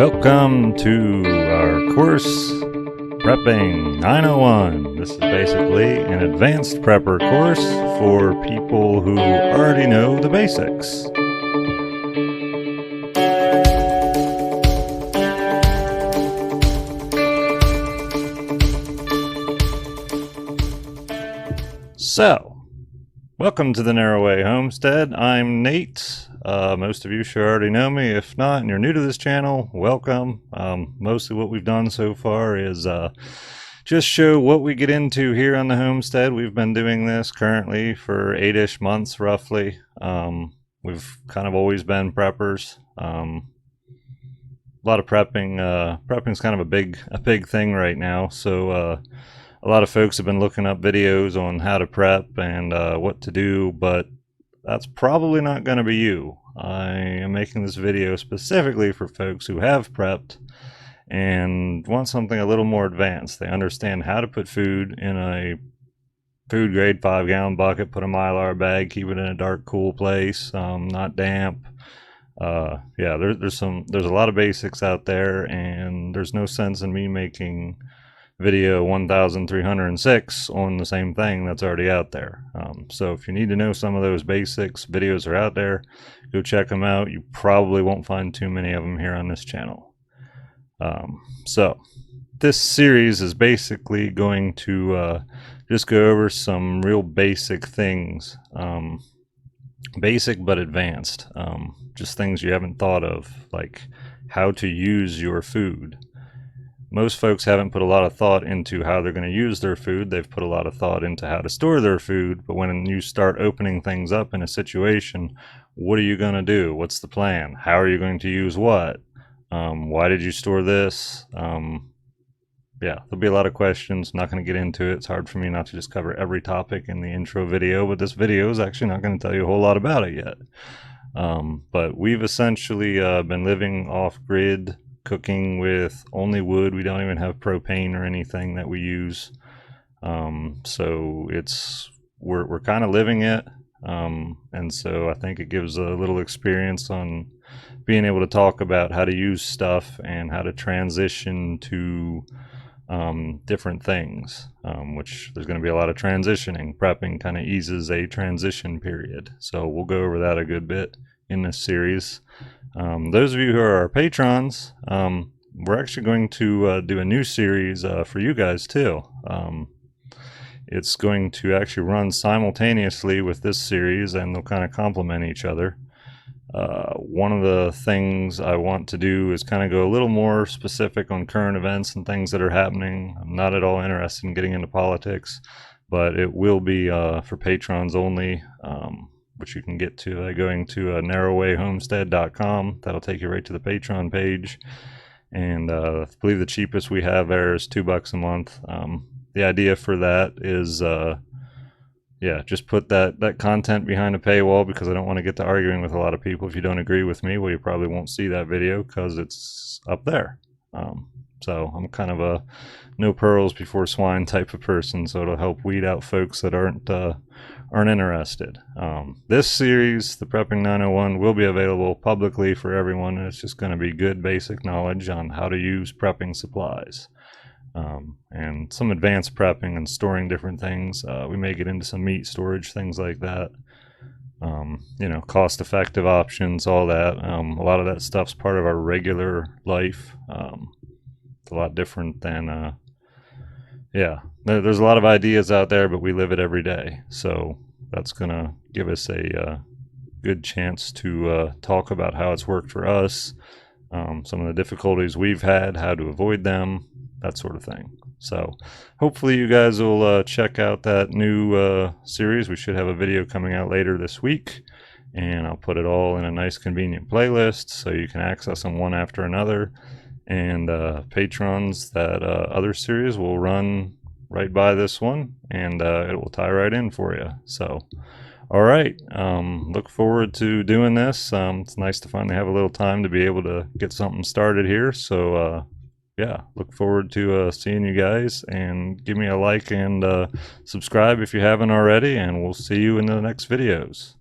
Welcome to our course, Prepping 901. This is basically an advanced prepper course for people who already know the basics. So, welcome to the Narrowway Homestead. I'm Nate. Most of you should already know me. If not, and you're new to this channel, welcome. Mostly what we've done so far is just show what we get into here on the homestead. We've been doing this currently for 8-ish months, roughly. We've kind of always been preppers. A lot of prepping. Prepping's kind of a big thing right now. So a lot of folks have been looking up videos on how to prep and what to do, but that's probably not going to be you. I am making this video specifically for folks who have prepped and want something a little more advanced. They understand how to put food in a food grade 5-gallon bucket, put a Mylar bag, keep it in a dark, cool place, not damp. Yeah, there's a lot of basics out there, and there's no sense in me making video 1306 on the same thing that's already out there. So if you need to know some of those basics, videos are out there. Go check them out. You probably won't find too many of them here on this channel. So this series is basically going to just go over some real basic things. Basic but advanced. Just things you haven't thought of, like how to use your food. Most folks haven't put a lot of thought into how they're going to use their food. They've put a lot of thought into how to store their food. But when you start opening things up in a situation, what are you going to do? What's the plan? How are you going to use what? Why did you store this? Yeah, there'll be a lot of questions. I'm not going to get into it. It's hard for me not to just cover every topic in the intro video, but this video is actually not going to tell you a whole lot about it yet. But we've essentially been living off-grid, cooking with only wood. We don't even have propane or anything that we use. So we're kind of living it. And so I think it gives a little experience on being able to talk about how to use stuff and how to transition to different things, which there's going to be a lot of transitioning. Prepping kind of eases a transition period. So we'll go over that a good bit in this series. Those of you who are our patrons, we're actually going to do a new series for you guys too. It's going to actually run simultaneously with this series, and they'll kind of complement each other. One of the things I want to do is kind of go a little more specific on current events and things that are happening. I'm not at all interested in getting into politics, but it will be for patrons only, which you can get to by going to narrowwayhomestead.com. That'll take you right to the Patreon page. And I believe the cheapest we have there is $2 a month. The idea for that is, yeah, just put that content behind a paywall, because I don't want to get to arguing with a lot of people. If you don't agree with me, well, you probably won't see that video because it's up there. So I'm kind of a no pearls before swine type of person, so it'll help weed out folks that aren't interested. This series, the Prepping 901, will be available publicly for everyone, and it's just going to be good basic knowledge on how to use prepping supplies. And some advanced prepping and storing different things. We may get into some meat storage, things like that. You know, cost-effective options, all that. A lot of that stuff's part of our regular life. It's a lot different than, yeah, there's a lot of ideas out there, but we live it every day. So that's going to give us a good chance to talk about how it's worked for us, some of the difficulties we've had, how to avoid them, that sort of thing. So hopefully you guys will check out that new series. We should have a video coming out later this week, and I'll put it all in a nice convenient playlist so you can access them one after another. And patrons, that other series will run right by this one, and it will tie right in for you. So all right, look forward to doing this. It's nice to finally have a little time to be able to get something started here. So yeah, look forward to seeing you guys, and give me a like and subscribe if you haven't already, and we'll see you in the next videos.